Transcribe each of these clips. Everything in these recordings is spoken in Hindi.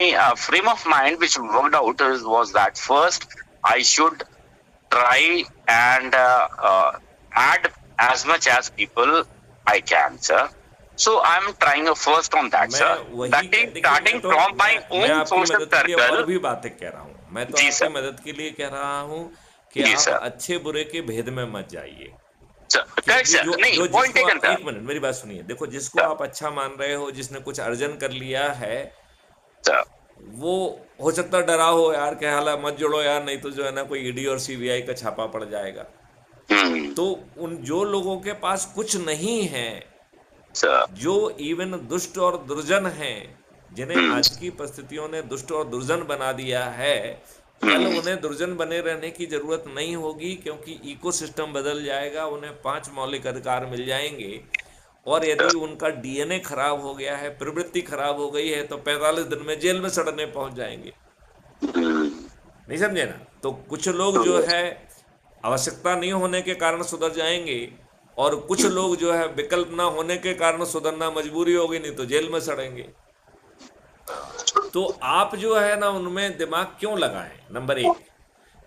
frame of mind which worked out was that first I should try and add as much as people I can, sir. So I'm trying first on that, मैं sir. वही That is देखिए, starting from my मैं own आपकी social मदद के लिए और circle. भी बातें कह रहा हूँ। मैं तो जी आपकी सर, मदद के लिए कह रहा हूँ कि जी आप सर, अच्छे बुरे के भेद में मत जाइए। सर, करेक्ट क्योंकि सर, जो नहीं जो पॉइंट जिसको टेकन आप, सर. एक मिनट मेरी बात सुनिए, देखो जिसको सर, आप अच्छा मान रहे हो, जिसने कुछ अर्जन कर लिया है, सर, वो हो सकता है डरा हो यार, क्या हाल है, मत जोड़ो यार, नहीं तो जो है ना कोई ईडी और सीबीआई का छापा पड़ जाएगा। हम्म, तो उन जो लोगों के पास कुछ नहीं है, सर, जो इवन दुष्ट और दुर्जन हैं, जिन्हें हम्म, आज की परिस्थितियों ने दुष्ट और दुर्जन बना दिया है, कल हम्म, उन्हें दुर्जन बने रहने की जरूरत नहीं होगी, क्योंकि इकोसिस्टम बदल जाएगा, उन्हें 5 मौलिक अधिकार मिल जाएंगे। और यदि सर, उनका डीएनए खराब हो गया है, प्रवृत्ति खराब हो गई है, तो 45 दिन में जेल में सड़ने पहुंच जाएंगे। हम्म, नहीं समझे ना? तो कुछ लोग जो है आवश्यकता नहीं होने के कारण सुधर जाएंगे, और कुछ लोग जो है विकल्प ना होने के कारण सुधरना मजबूरी होगी, नहीं तो जेल में सड़ेंगे। तो आप जो है ना उनमें दिमाग क्यों लगाएं, नंबर एक।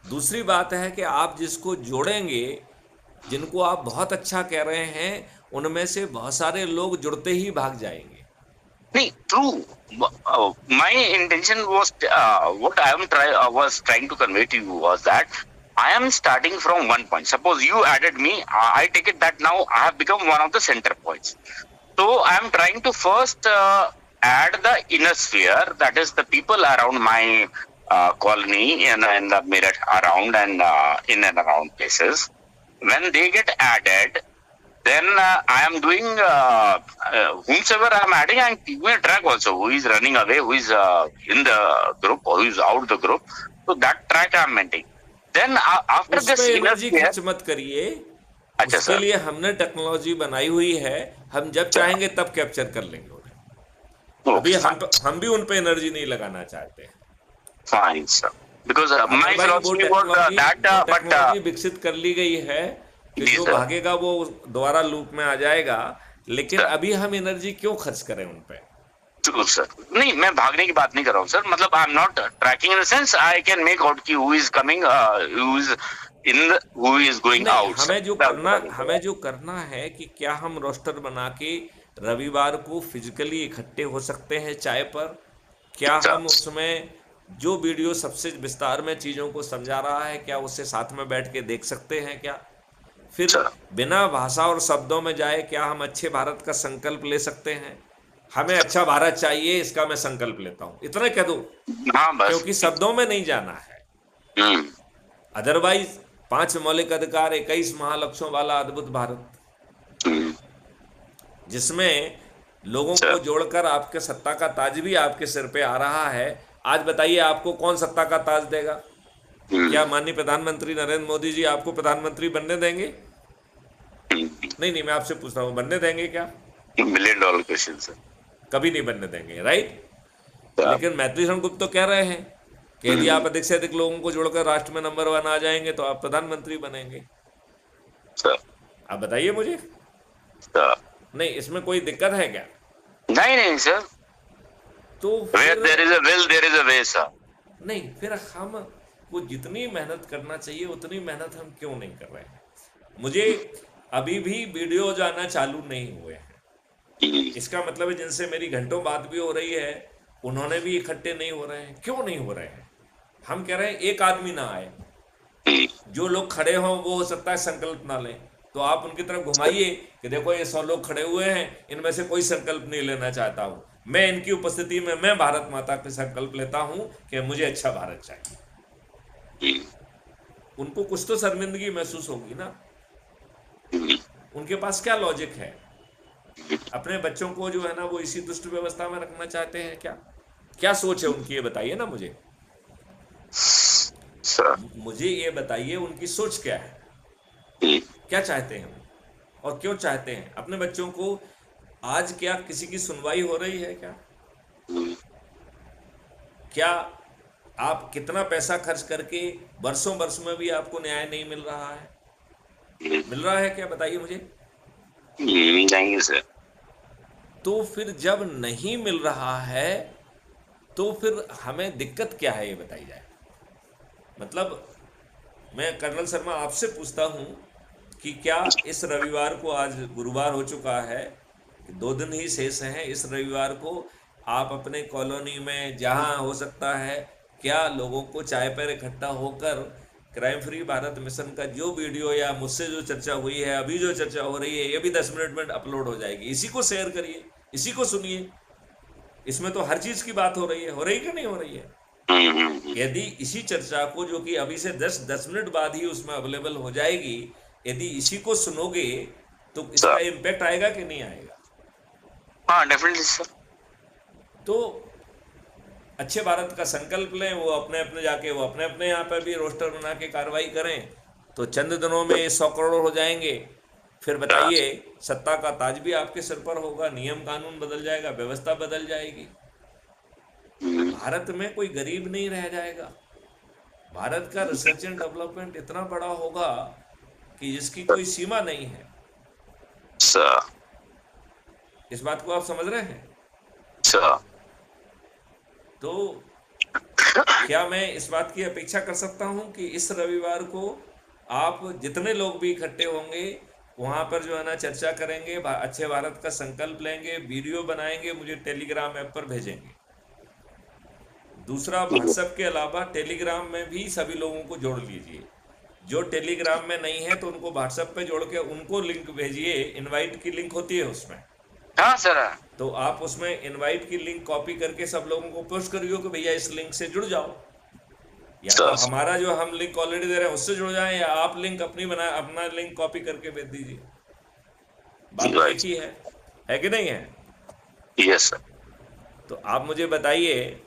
दूसरी बात है कि आप जिसको जोड़ेंगे, जिनको आप बहुत अच्छा कह रहे हैं, उनमें से बहुत सारे लोग जुड़ते ही भाग जाएंगे। नहीं, true. My intention was what was trying to convey to you was that I am starting from one point. Suppose you added me, I take it that now I have become one of the center points. So I am trying to first add the inner sphere, that is the people around my colony in the Meerut around and in and around places. When they get added, then I am doing whomsoever I am adding, I am keeping a track also. Who is running away, who is in the group, who is out the group. So that track I am maintaining. Then after उस पे this inner एनर्जी sphere, खर्च मत करिए। अच्छा उसके सर, लिए हमने टेक्नोलॉजी बनाई हुई है, हम जब चाहेंगे तब कैप्चर कर लेंगे उन्हें। अभी ओके हम भी उन पे एनर्जी नहीं लगाना चाहते हैं। Fine sir, because my otherwise philosophy was that, वो but टेक्नोलॉजी विकसित कर ली गई है कि जी जो सर, भागेगा वो दोबारा लूप में आ जाएगा। लेकिन सर, अभी हम एनर्जी क्यों खर्च करें उन पे? ट्रू सर, नहीं मैं भागने की बात नहीं कर रहा हूँ सर, मतलब I am not tracking in the sense I can make out की who is coming, who is in, who is going नहीं, आउट सर. हमें जो करना है कि क्या हम रोस्टर बना के रविवार को फिजिकली इकट्ठे हो सकते हैं चाय पर? क्या हम उसमें जो वीडियो सबसे विस्तार में चीज़ों को समझा रहा है, क्या उससे साथ में बैठ के देख सकते हैं क्या? फिर सर, बिना भाषा और शब्दों में जाए क्या हम अच्छे भारत का संकल्प ले सकते हैं? हमें अच्छा भारत चाहिए, इसका मैं संकल्प लेता हूं, इतना कह दूं, हाँ बस. क्योंकि शब्दों में नहीं जाना है। हम्म, अदरवाइज 5 मौलिक अधिकार, 21 महालक्ष्यों वाला अद्भुत भारत, हम्म, जिसमें लोगों सर, को जोड़कर आपके सत्ता का ताज भी आपके सिर पे आ रहा है। आज बताइए, आपको कौन सत्ता का ताज देगा? क्या माननीय प्रधानमंत्री नरेंद्र मोदी जी आपको प्रधानमंत्री बनने देंगे? नहीं नहीं, मैं आपसे पूछ रहा हूँ, बनने देंगे क्या? Million dollar question sir. कभी नहीं बनने देंगे, राइट? लेकिन मैत्री गुप्त तो कह रहे हैं कि यदि आप अधिक से अधिक लोगों को जोड़कर राष्ट्र में नंबर 1 आ जाएंगे तो आप प्रधानमंत्री बनेंगे। सर, आप बताइए मुझे। सर, नहीं, इसमें कोई दिक्कत है क्या? नहीं नहीं सर, तो वेयर फिर there is a will there is a way sir. नहीं, फिर हम को जितनी मेहनत करना चाहिए उतनी मेहनत हम क्यों नहीं कर रहे हैं? मुझे अभी भी वीडियो जाना चालू नहीं हुए हैं। इसका मतलब है जिनसे मेरी घंटों बात भी हो रही है, उन्होंने भी इकट्ठे नहीं हो रहे हैं। क्यों नहीं हो रहे हैं? हम कह रहे हैं एक आदमी ना आए, जो लोग खड़े हों वो हो सकता है संकल्प ना लें, तो आप उनकी तरफ घुमाइए कि देखो ये 100 लोग खड़े हुए हैं, इनमें से कोई संकल्प नहीं लेना चाहता हूं, मैं इनकी उपस्थिति में मैं भारत माता के संकल्प लेता हूं कि मुझे अच्छा भारत चाहिए। उनको कुछ तो शर्मिंदगी महसूस होगी ना। उनके पास क्या लॉजिक है? अपने बच्चों को जो है ना वो इसी दुष्ट व्यवस्था में रखना चाहते हैं क्या? क्या सोच है उनकी, ये बताइए ना मुझे। मुझे ये बताइए उनकी सोच क्या है, क्या चाहते हैं वो, और क्यों चाहते हैं? अपने बच्चों को आज क्या किसी की सुनवाई हो रही है क्या? क्या आप कितना पैसा खर्च करके वर्षों वर्ष में भी आपको न्याय नहीं मिल रहा है? मिल रहा है क्या, बताइए मुझे। नहीं सर. तो फिर जब नहीं मिल रहा है तो फिर हमें दिक्कत क्या है ये बताई जाए। मतलब मैं कर्नल शर्मा आपसे पूछता हूँ कि क्या इस रविवार को, आज गुरुवार हो चुका है, 2 दिन ही शेष हैं, इस रविवार को आप अपने कॉलोनी में जहाँ हो सकता है, क्या लोगों को चाय पर इकट्ठा होकर क्राइम फ्री भारत मिशन का जो वीडियो या मुझसे जो चर्चा हुई है, अभी जो चर्चा हो रही है, ये भी 10 मिनट में अपलोड हो जाएगी, इसी को शेयर करिए, इसी को सुनिए। इसमें तो हर चीज की बात हो रही कि नहीं हो रही है। यदि इसी चर्चा को, जो कि अभी से 10 मिनट बाद ही उसमें अवेलेबल हो जाएगी, यदि इसी को सुनोगे तो इसका इम्पैक्ट आएगा कि नहीं आएगा? हाँ, डेफिनेटली सर। तो अच्छे भारत का संकल्प लें, वो अपने अपने जाके वो अपने अपने यहाँ पर भी रोस्टर बना के कार्रवाई करें, तो चंद दिनों में 100 करोड़ हो जाएंगे। फिर बताइए, सत्ता का ताज भी आपके सिर पर होगा, नियम कानून बदल जाएगा, व्यवस्था बदल जाएगी, भारत में कोई गरीब नहीं रह जाएगा। भारत का रिसर्च एंड डेवलपमेंट इतना बड़ा होगा कि जिसकी कोई सीमा नहीं है। इस बात को आप समझ रहे हैं? तो क्या मैं इस बात की अपेक्षा कर सकता हूं कि इस रविवार को आप जितने लोग भी इकट्ठे होंगे वहां पर जो है ना चर्चा करेंगे, अच्छे भारत का संकल्प लेंगे, वीडियो बनाएंगे, मुझे टेलीग्राम ऐप पर भेजेंगे। दूसरा, व्हाट्सएप के अलावा टेलीग्राम में भी सभी लोगों को जोड़ लीजिए। जो टेलीग्राम में नहीं है तो उनको व्हाट्सएप पे जोड़ के उनको लिंक भेजिए, इनवाइट की लिंक होती है उसमें। हाँ सर। तो आप उसमें इनवाइट की लिंक कॉपी करके सब लोगों को पोस्ट करिए कि भैया इस लिंक से जुड़ जाओ, या तो हमारा जो हम लिंक ऑलरेडी दे रहे हैं उससे जुड़ जाएं, या आप लिंक अपना लिंक कॉपी करके भेज दीजिए। बात एक ही है कि नहीं है? Yes sir. तो आप मुझे बताइए,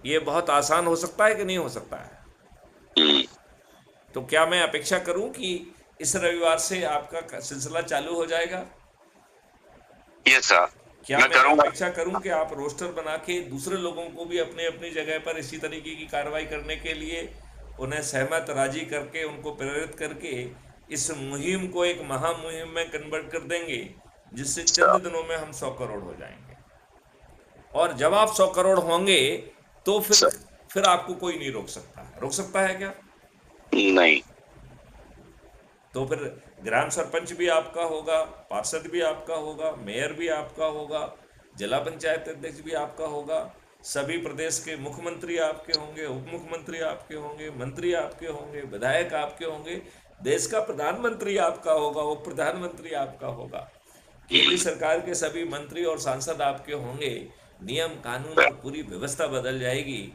ये बहुत आसान हो सकता है कि नहीं हो सकता है? तो क्या मैं अपेक्षा करूं कि इस रविवार से आपका सिलसिला चालू हो जाएगा? Yes sir. क्या मैं अपेक्षा करूं कि आप रोस्टर बना के दूसरे लोगों को भी अपने अपनी जगह पर इसी तरीके की कार्रवाई करने के लिए उन्हें सहमत राजी करके, उनको प्रेरित करके इस मुहिम को एक महामुहिम में कन्वर्ट कर देंगे, जिससे चंद दिनों में हम 100 करोड़ हो जाएंगे। और जब आप 100 करोड़ होंगे तो फिर आपको कोई नहीं रोक सकता। रोक सकता है क्या? नहीं। तो फिर ग्राम सरपंच भी आपका होगा, पार्षद भी आपका होगा, मेयर भी आपका होगा, जिला पंचायत अध्यक्ष भी आपका होगा, सभी प्रदेश के मुख्यमंत्री आपके होंगे, उप मुख्यमंत्री आपके होंगे, मंत्री आपके होंगे, विधायक आपके होंगे, देश का प्रधानमंत्री आपका होगा, उप प्रधानमंत्री आपका होगा, केंद्र सरकार के सभी मंत्री और सांसद आपके होंगे। नियम कानून और पूरी व्यवस्था बदल जाएगी।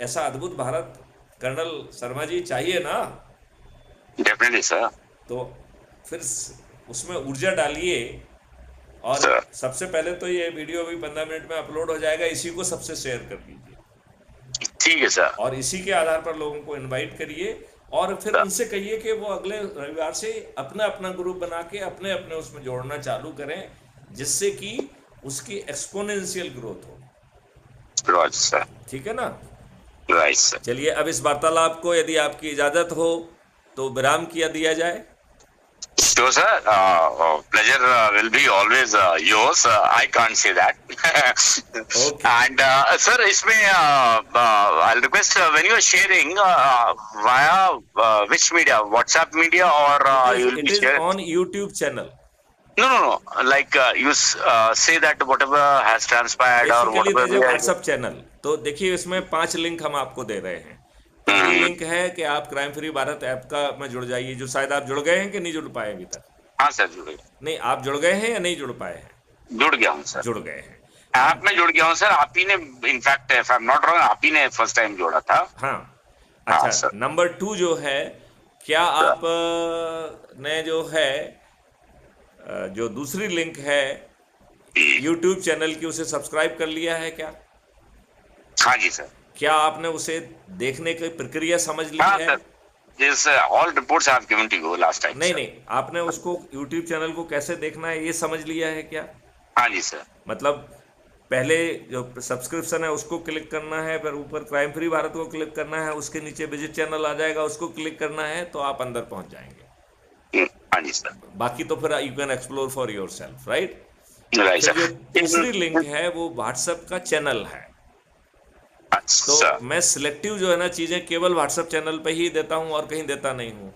ऐसा अद्भुत भारत कर्नल शर्मा जी चाहिए ना? Definitely sir. तो फिर उसमें ऊर्जा डालिए, और सबसे पहले तो ये वीडियो भी 15 मिनट में अपलोड हो जाएगा, इसी को सबसे शेयर कर दीजिए। ठीक है सर। और इसी के आधार पर लोगों को इनवाइट करिए, और फिर उनसे कहिए कि वो अगले रविवार से अपना अपना ग्रुप बना के अपने अपने उसमें जोड़ना चालू करें, जिससे कि उसकी एक्सपोनेंशियल ग्रोथ हो। ठीक है ना? Right sir. चलिए, अब इस वार्तालाप को यदि आपकी इजाजत हो तो विराम किया दिया जाए। So sir, pleasure will be always yours. I can't say that. Okay. And sir, इसमें I'll request when you are sharing via which media, WhatsApp media or it is on YouTube channel. No. Like you say that whatever has transpired or whatever. WhatsApp channel. तो देखिए, इसमें 5 लिंक हम आपको दे रहे हैं। पहली लिंक है कि आप क्राइम फ्री भारत ऐप का में जुड़ जाइए, जो शायद आप जुड़ गए हैं कि नहीं जुड़ पाए अभी तक? हाँ सर, जुड़ गए। नहीं, आप जुड़ गए हैं या नहीं जुड़ पाए हैं? जुड़ गया हूँ सर। जुड़ गए हैं, ऐप में जुड़ गया हूँ सर। आप ही ने, in fact if I am not wrong, आप ही ने फर्स्ट टाइम जोड़ा था। हाँ। अच्छा, नंबर 2 जो है, क्या आप ने जो है जो दूसरी लिंक है YouTube चैनल की, उसे सब्सक्राइब कर लिया है क्या? हाँ जी सर। क्या आपने उसे देखने की प्रक्रिया समझ ली है? Yes, all reports I have given to you last time. नहीं, आपने उसको YouTube चैनल को कैसे देखना है ये समझ लिया है क्या? हाँ जी सर। मतलब पहले जो सब्सक्रिप्शन है उसको क्लिक करना है, फिर ऊपर क्राइम फ्री भारत को क्लिक करना है, उसके नीचे विजिट चैनल आ जाएगा, उसको क्लिक करना है, तो आप अंदर पहुंच जाएंगे। हाँ जी सर। बाकी तो फिर you can explore for yourself, right? Right, फिर sir. जो दूसरी लिंक In, है वो व्हाट्सएप का चैनल है। तो sir. मैं सिलेक्टिव जो है ना चीज़ें केवल व्हाट्सएप चैनल पे ही देता हूँ और कहीं देता नहीं हूँ।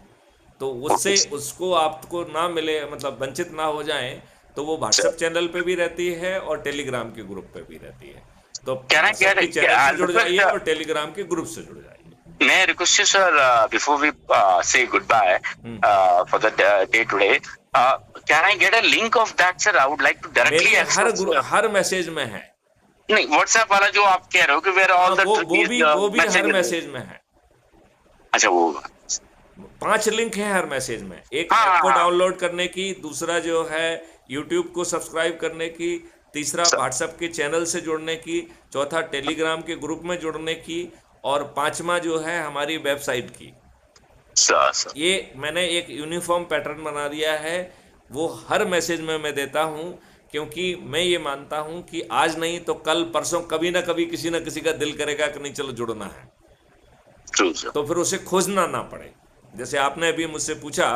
तो Okay, उससे sir. उसको आपको ना मिले, मतलब वंचित ना हो जाए, तो वो Sir. व्हाट्सएप चैनल पे भी रहती है और टेलीग्राम के ग्रुप पे भी रहती है। तो Can I व्हाट्सएप get की it? चैनल से जुड़ Request, जाइए और टेलीग्राम के ग्रुप से जुड़ जाइए। may I request you, sir, before we say goodbye for the day today, can I get a link of that, sir? I would like to directly मेरे access. हर मैसेज में है। नहीं, व्हाट्सएप वाला जो आप कह रहे हो कि वेयर हाँ, ऑल द वो भी हर मैसेज। मैसेज में है। अच्छा, वो 5 लिंक है हर मैसेज में। एक हाँ ऐप हाँ को हाँ डाउनलोड करने की, दूसरा जो है यूट्यूब को सब्सक्राइब करने की, तीसरा सर व्हाट्सएप के चैनल से जुड़ने की, चौथा टेलीग्राम के ग्रुप में जुड़ने की, और पांचवा जो है हमारी वेबसाइट की। सर सर ये मैंने एक यूनिफॉर्म पैटर्न बना दिया है, वो हर मैसेज में मैं देता हूँ, क्योंकि मैं ये मानता हूँ कि आज नहीं तो कल परसों कभी ना कभी किसी ना किसी का दिल करेगा कि नहीं चलो जुड़ना है, ट्रू सर तो फिर उसे खोजना ना पड़े। जैसे आपने अभी मुझसे पूछा,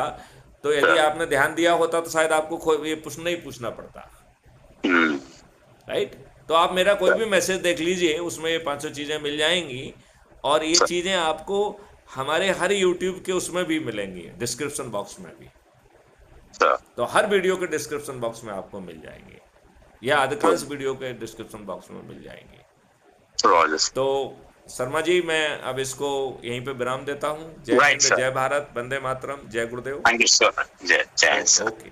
तो यदि आपने ध्यान दिया होता तो शायद आपको ये नहीं पूछना पड़ता, राइट। तो आप मेरा कोई भी मैसेज देख लीजिए, उसमें ये 500 चीज़ें मिल जाएंगी, और ये सर चीज़ें आपको हमारे हर यूट्यूब के उसमें भी मिलेंगी, डिस्क्रिप्शन बॉक्स में भी। सर तो हर वीडियो के डिस्क्रिप्शन बॉक्स में आपको मिल जाएंगे, या अधिकांश वीडियो के डिस्क्रिप्शन बॉक्स में मिल जाएंगे। तो शर्मा जी, मैं अब इसको यहीं पे विराम देता हूँ। जय राइट हिंद, सर, जय भारत, वंदे मातरम, जय गुरुदेव। थैंक यू सर, जय जय हिंद सर। ओके।